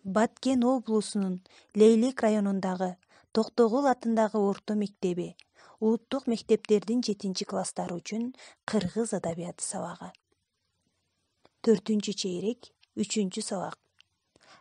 Баткен облусунун Лейлек районундагы Токтогул атындагы орто мектеби улуттук мектептердин 7-класстары үчүн кыргыз адабияты сабагы. 4-чейрек 3-сабак.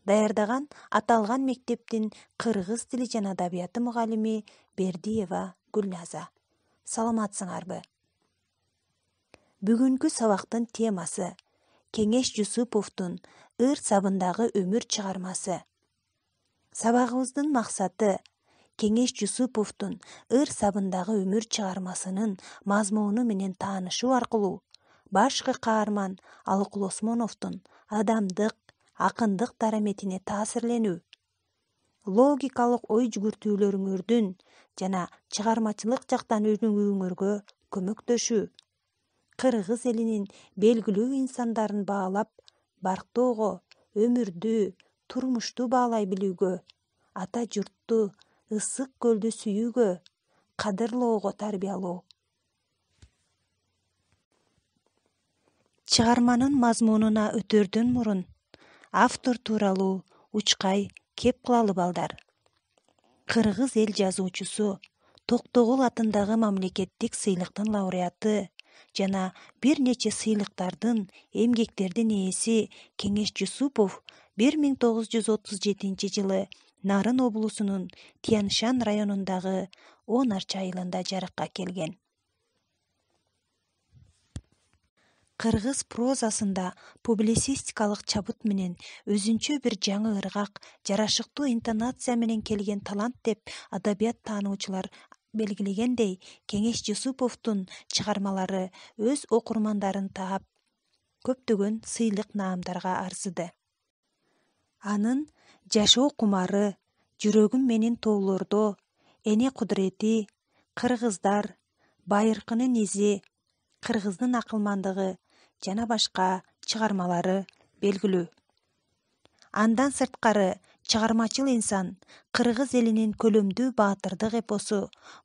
Даярдаган аталган мектептин кыргыз тили жана адабияты мугалими Бердиева Гүлназа. Саламатсыңарбы? Бүгүнкү сабактын темасы Кеңеш Жусуповдун Ыр сабындагы өмүр чыгармасы. Сабагыбыздын максаты Кеңеш Жусуповдун Ыр сабындагы өмүр чыгармасынын мазмуну менен таанышуу аркылуу башкы каарман Алыкул Осмоновдун адамдык, акындык дараметине таасирленүү, логикалык ой жүгүртүүлөрүңөрдүн жана чыгармачылык жактан өнүгүүңөргө көмөктөшүү, кыргыз элинин белгилүү инсандарын баалап, барктоого, өмүрдү, турмушту баалай билүүгө, ата журтту, ысык көлдү сүйүүгө, кадырлоого тарбиялоо. Чыгарманын мазмунуна өтөрдөн мурун автор тууралуу учкай кеп кылалы балдар. Кыргыз эл жазуучусу, Токтогул атындагы мамлекеттик сыйлыктын лауреаты жана бир нече сыйлыктардын, эмгектердин ээси Кеңеш Жусупов 1937 Нарын облусунун Тянь-Шань районундагы 10 Арча айылында жарыкка келген. Кыргыз прозасында публицистикалык чабыт менен өзүнчө бир жаңы ыргак, жарашыктуу интонация менен келген талант деп адабият таануучулар белгилегендей, Кеңеш Жусуповдун чыгармалары өз окурмандарын таап, көптөгөн сыйлык-наамдарга арзыды. Анын Жашоо кумары, Жүрөгүм менин тоолордо, Эне кудурети, Кыргыздар, Байыркынын изи, Кыргыздын акылмандыгы жана башка чыгармалары белгилүү. Андан сырткары Чыгармачыл инсан кыргыз элинин көлөмдүү баатырдык эпосу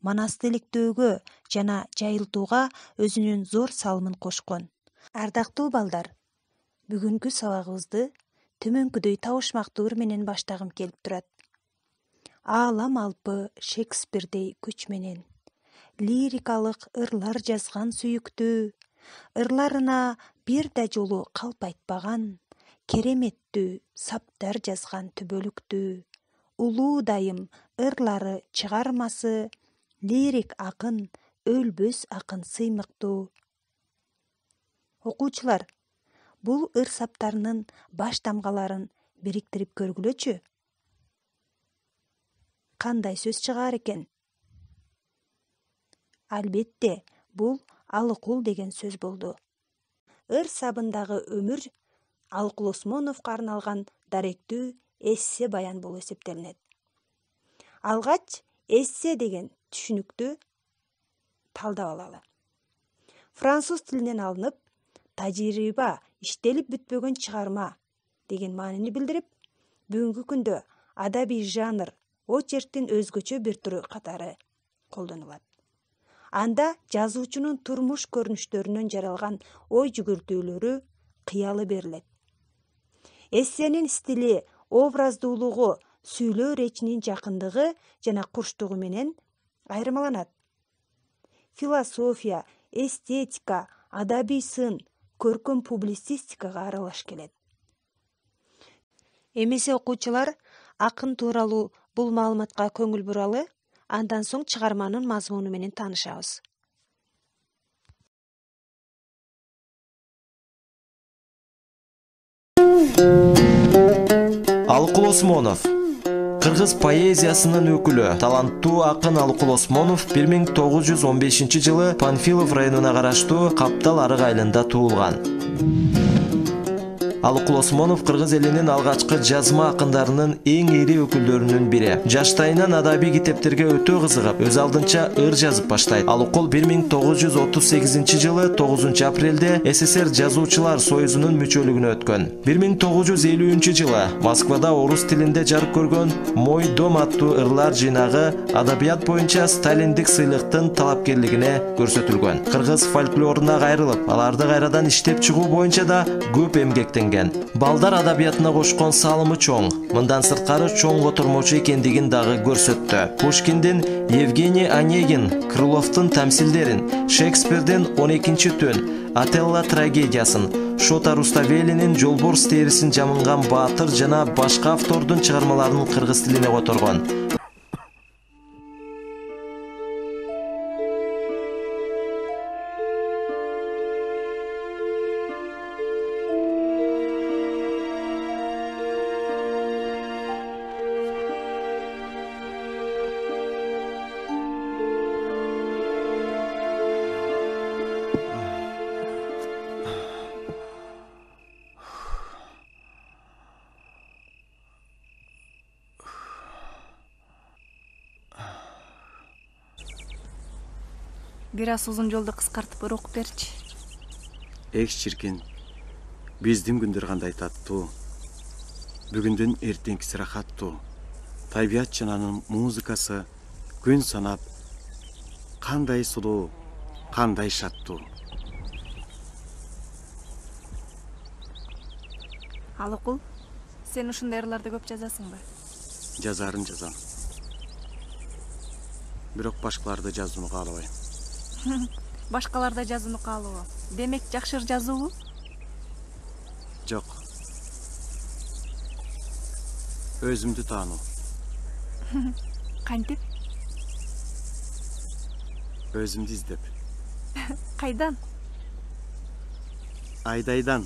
манасты иликтөөгө жана жайылтууга өзүнүн зор салымын кошкон. Ардактуу балдар, бүгүнкү сабагыбызды төмөнкүдөй табышмактуу менен баштагым келип турат. Аалам алпы Шекспирдей күч менен, лирикалык ырлар жазган сүйүктүү, ырларына бир да жолу калп айтпаган, кереметтүү саптар жазган түбөлүктүү, улуу дайым ырлары чыгармасы, лирик акын, өлбөс акын сыймыктуу. Окуучулар, бул ыр саптарынын баш тамгаларын бириктирип көргүлөчү. Кандай сөз чыгаар экен? Албетте, бул Алыкул деген сөз болду. Ыр сабындагы өмүр Алыкул Осмоновго арналган даректүү эссе баян болуп эсептелинет. Алгач эссе деген түшүнүктү талдап алалы. Француз тилинен алынып, тажрыйба иштелип бүтпөгөн чыгарма деген маанини билдирип, бүгүнкү күндө адабий жанр, очерктин өзгөчө бир түрү катары колдонулат. Анда жазуучунун турмуш көрүнүштөрүнөн жаралган ой жүгүртүүлөрү кыялы берилет. Эссенин стили, образдуулугу, сүйлөө речинин жакындыгы жана курчтугу менен айырмаланат. Философия, эстетика, адабий сын, көркөм публицистикага аралаш келет. Эмесе окуучулар акын тууралуу бул маалыматка көңүл буралы, андан соң чыгарманын мазмуну менен таанышабыз. Алыкул Осмонов. Кыргыз поэзиясынын өкүлү, таланттуу акын Алыкул Осмонов 1915-жылы Панфилов районуна караштуу Каптал арык айылында туулган. Алыкул Осмонов кыргыз элинин алгачкы жазма акындарынын эң ири өкүлдөрүнүн бири. Жаштайынан адабий китептерге өтө кызыгып, өз алдынча ыр жазып баштайт. Алыкул 1938-жылы 9 апрелде СССР жазуучулар союзунун мүчөлүгүнө өткөн. 1950-жылы Москвада орус тилинде жарык көргөн Мой дом аттуу ырлар жыйнагы адабият боюнча сталиндик сыйлыктын талапкерлигине көрсөтүлгөн. Кыргыз фольклоруна кайрылып, аларды кайрадан иштеп чыгуу боюнча да көп эмгектенген. ишенген. Балдар адабиятына кошкон салымы чоң. Мындан сырткары чоң котормочу экендигин дагы көрсөттү. Пушкиндин Евгений Онегин, Крыловдун тамсилдерин, Шекспирдин 12 түн, Отелло трагедиясын, Шота Руставелинин Жолборс терисин жамынган баатыр жана башка автордун чыгармаларын кыргыз тилине которгон. Бир аз узун жолду кыскартып окуп берчи. Экс чиркин, биздин күндөр кандай таттуу, бүгүндүн эртеңкиси рахаттуу. Табият жананын музыкасы күн санап, кандай сулуу, кандай шаттуу. Алыкул, сен ушундай ырларды көп жазасыңбы? Жазарын жазам. Бирок башкаларды жазууну каалабайм. Башкаларда жазууну каалоо. Демек жакшы ыр жазуубу? Жок. Өзүмдү таануу. Кантип? Өзүмдү издеп. Кайдан? Айдайдан.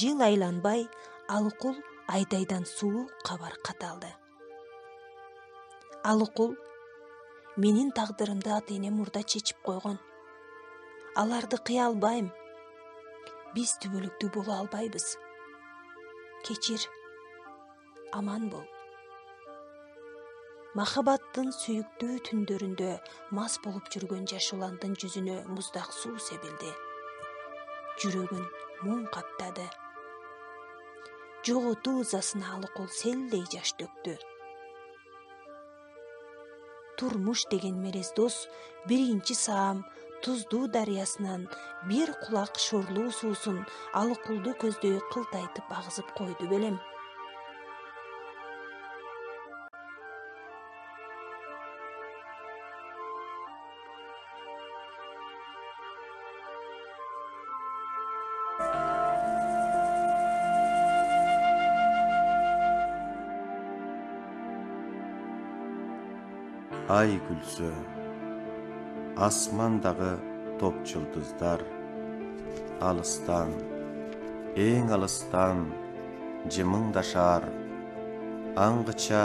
Жыл айланбай, Алыкул Айдайдан суук кабар каталды. Алыкул, менин тагдырымды ата-энем мурда чечип койгон. Аларды кыя албайм. Биз түбөлүктүү боло албайбыз. Кечир, аман бол. Махабаттын сүйүктүү түндөрүндө мас болуп жүргөн жаш уландын жүзүнө муздак суу себилди. Жүрөгүн муң каптады. Жоготуу ызасына Алыкул селдей жаш төктү. Турмуш деген мерез дос биринчи саам Туздуу дарыясынан бир кулак шорлуу суусун Алыкулду көздөй кылтайтып агызып койду белем. Ай күлсө, асмандагы топ жылдыздар, алыстан, эң алыстан жымыңдашар. Аңгыча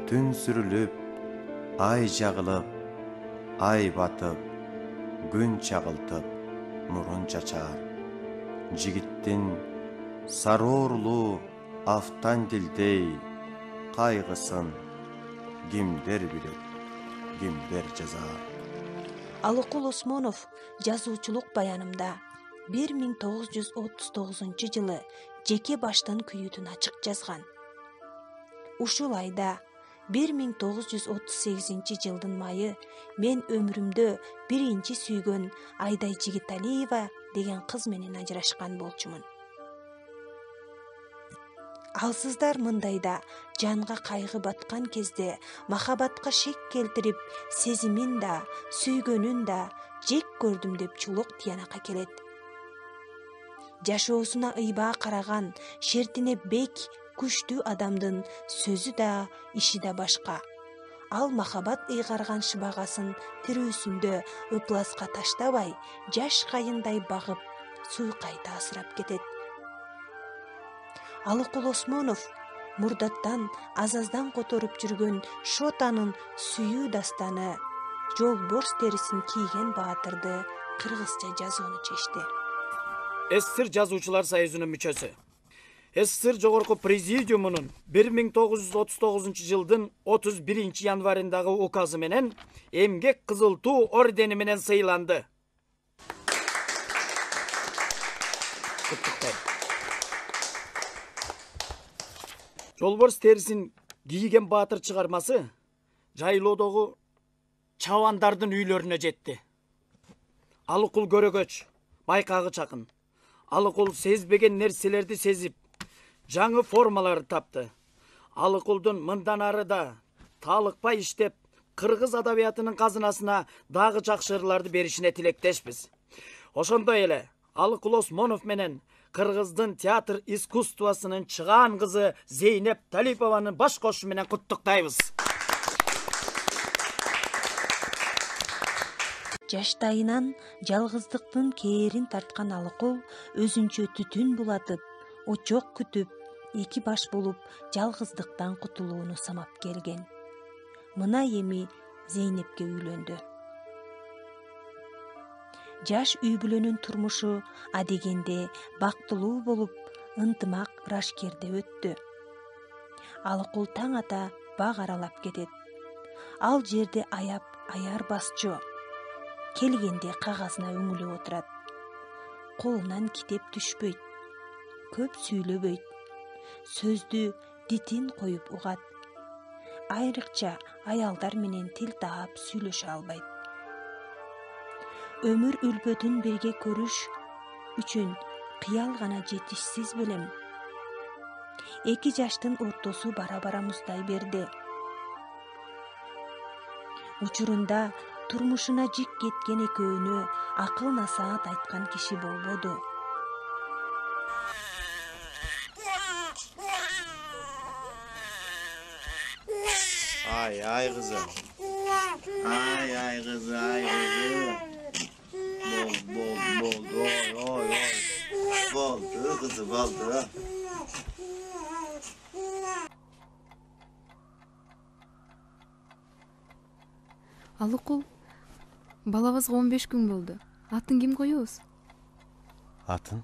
түн сүрүлүп, ай жагылып, ай батып, күн чагылтып, нурун чачар. Жигиттин сароорлуу афтан дилдей кайгысын кимдер билет, кимдер жазар. Алыкул Осмонов жазуучулук баянымда 1939 жылы жеке баштан күйүүтүн ачык жазган. Ушул айда 1938 жылдын майы мен өмүрүмдө биринчи сүйгөн Айдай Жигиталиева деген кыз менен ажырашкан болчумун. Алсыздар мындайда жанга кайгы баткан кезде махабатка шек келтирип, сезимин да, сүйгөнүн да жек көрдүм деп чулук тиянакка келет. Жашоосуна ыйбаа караган, шертине бек, күчтүү адамдын сөзү да, иши да башка. Ал махабат ыйгарган шыбагасын тирүүсүндө ыпласка таштабай, жаш кайындай багып, суйкайта асырап кетет. Алыкул Осмонов мурдаттан азаздан которуп жүргөн Шотанын сүйүү дастаны, Жолборс терисин кийген баатырды кыргызча жазууну чечти. СССР жазуучулар союзунун мүчөсү. СССР жогорку президиумунун 1939 жылдын 31 январындагы указы менен эмгек кызыл туу ордени менен сыйланды. Жолборс терисин кийген баатыр чыгармасы жайлоодогу чабандардын үйлөрүнө жетти. Алыкул көрөгөч, байкагы чакын. Алыкул сезбеген нерселерди сезип, жаңы формаларды тапты. Алыкулдун мындан ары да талыкпай иштеп, кыргыз адабиятынын казынасына дагы жакшы ырларды беришине тилектешпиз. Ошондой эле Алыкул Осмонов менен кыргыздын театр искусствосунун чыгаан кызы Зейнеп Талипованы баш кошуу менен куттуктайбыз. Жаштайынан жалгыздыктын кээрин тарткан Алыкул өзүнчө түтүн булатып, очок күтүп, эки баш болуп жалгыздыктан кутулууну самап келген. Мына эми Зейнепке үйлөндү. Жаш үй бүлөнүн турмушу адегенде бактылуу болуп, ынтымак ырашкерде өттү. Алыкул таң ата бак аралап кетет. Ал жерде аяп аяр басчу. Келгенде кагазына өңүлүп отурат. Колунан китеп түшпөйт. Көп сүйлөбөйт. Сөздү дитин коюп угат. Айрыкча аялдар менен тил таап сүйлөшө албайт. Өмүр үлбөтүн бирге көрүш үчүн кыял гана жетишсиз белем. Эки жаштын ортосу бара-бара муздай берди. Учурунда турмушуна жик кеткен экөөнө акыл насаат айткан киши болбоду. Ай кызым. Ай кызы, ай кызы. Болду. Ой. Болду кызы, болду. Алыкул, балабызга 15 күн болду. Атын ким коебуз? Атын.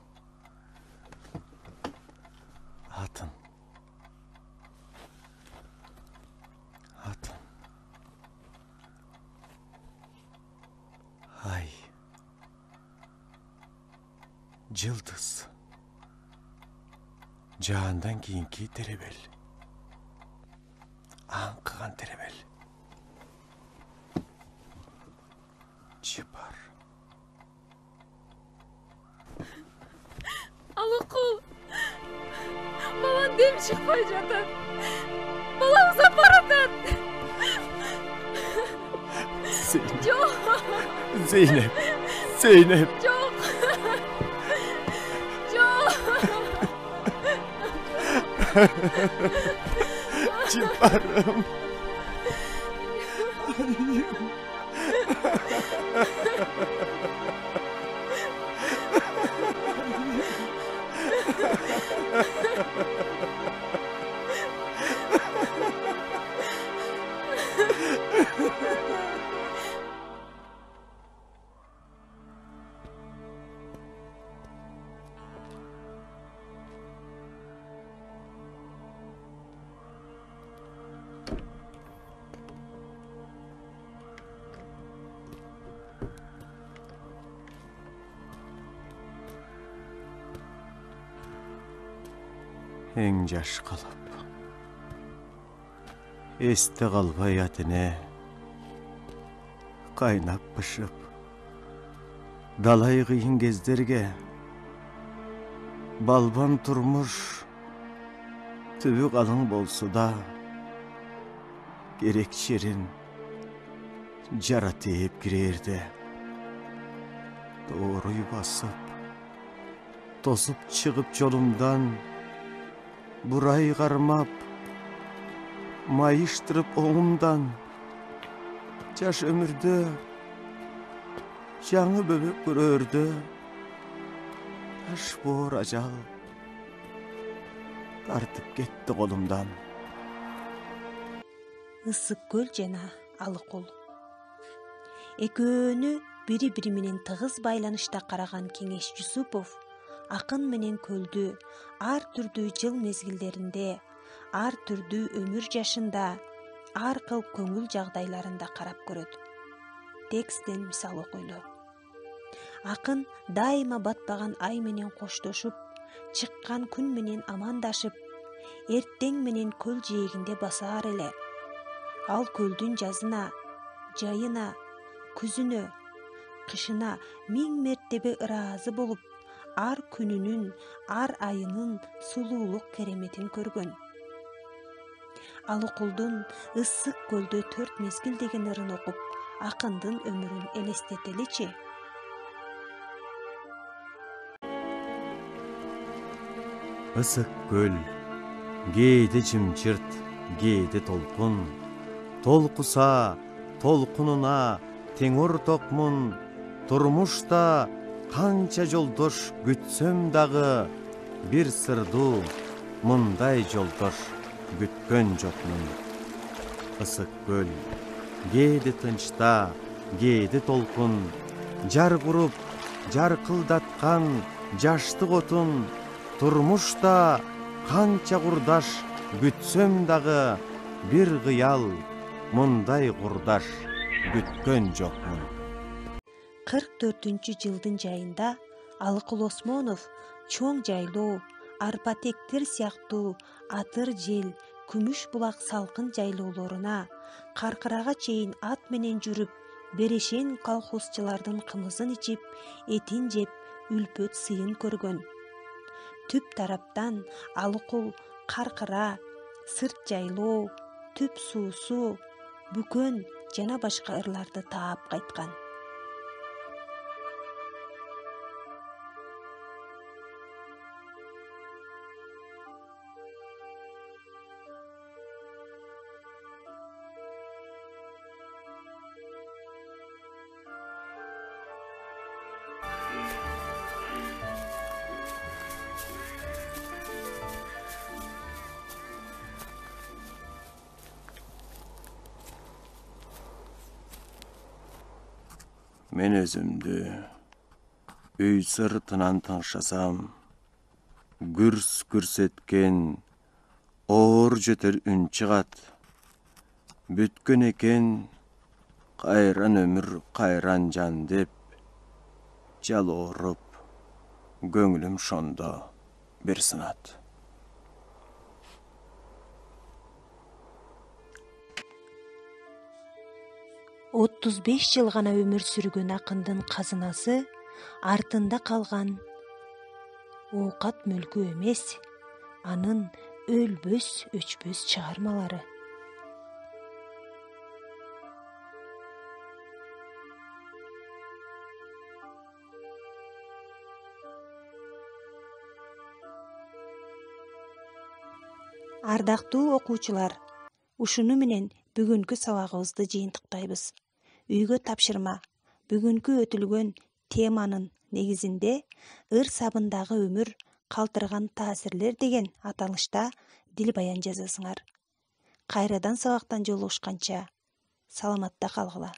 Ай. Жылдыз. Жаандан кийинки теребел. Аңкыган теребел. Чыпар. Алыкул, балан дем чыкпай жатат. Баламыз апаратат. Zeynep. Жок. Çıparım. Eң жаш калып, эсте калбай атыне кайнап бышып, далай кыйын кездерге балбан турмуш түбү калың болсо да керек жерин жара тээп кирерде дооруй басып, тосуп чыгып жолумдан бурай кармап, майыштырып оңумдан жаш өмүрдө жаңы бөбөк көрөрдө аш боор ажал тартып кетти колумдан. Ысык көл жана Алыкул. Экөөнү бири-бири менен тыгыз байланышта караган Кеңеш Жусупов акын менен көлдү ар түрдүү жыл мезгилдеринде, ар түрдүү өмүр жашында, ар кыл көңүл жагдайларында карап көрөт. Текстен мисал окуйлу. Акын дайыма батпаган ай менен коштошуп, чыккан күн менен амандашып, эртең менен көл жээгинде басаар эле. Ал көлдүн жазына, жайына, күзүнө, кышына 1000 мертебе ыраазы болуп, ар күнүнүн, ар айынын сулуулук кереметин көргөн. Алыкулдун ысык көлдө 4 мезгил деген ырын окуп, акындын өмүрүн элестетеличи. Ысык көл, кээде жымжырт, кээде толкун. Толкуса, толкунуна тең ортокмун. Турмушта канча жолдош күтсөм дагы, бир сырдуу мындай жолдош күткөн жокмун. Ысык көл, кээде тынчта, кээде толкун. Жар куруп, жаркылдаткан жаштык отун. Турмушта канча курдаш күтсөм дагы, бир кыял мындай курдаш күткөн жокмун. 44-жылдын жайында Алыкул Осмонов чоң жайлоо, арпа тектер сыяктуу атыр жел, күмүш булак салкын жайлоолоруна Каркырага чейин ат менен жүрүп, берешен колхозчулардын кымызын ичип, этин жеп, үлпөт сыйын көргөн. Түп тараптан Алыкул Каркыра, сырт жайлоо, түп суусу, бүкөн жана башка ырларды таап кайткан. Мен өзүмдү үй сыртынан тыңшасам, гүрс эткен оор жөтөр үн чыгат. Бүткөн экен кайран өмүр, кайран жан деп, жалооруп, көңүлүм шондо бир сынат. 35 жыл гана өмүр сүргөн акындын казынасы артында калган оокат мүлкү эмес, анын өлбөс өчпөс чыгармалары. Ардактуу окуучулар, ушуну менен бүгүнкү сабагыбызды жыйынтыктайбыз. Үйгө тапшырма. Бүгүнкү өтүлгөн теманын негизинде ыр сабындагы өмүр калтырган таасирлер деген аталышта дил баян жазасыңар. Кайрадан сабактан жолугушканча саламатта калгыла.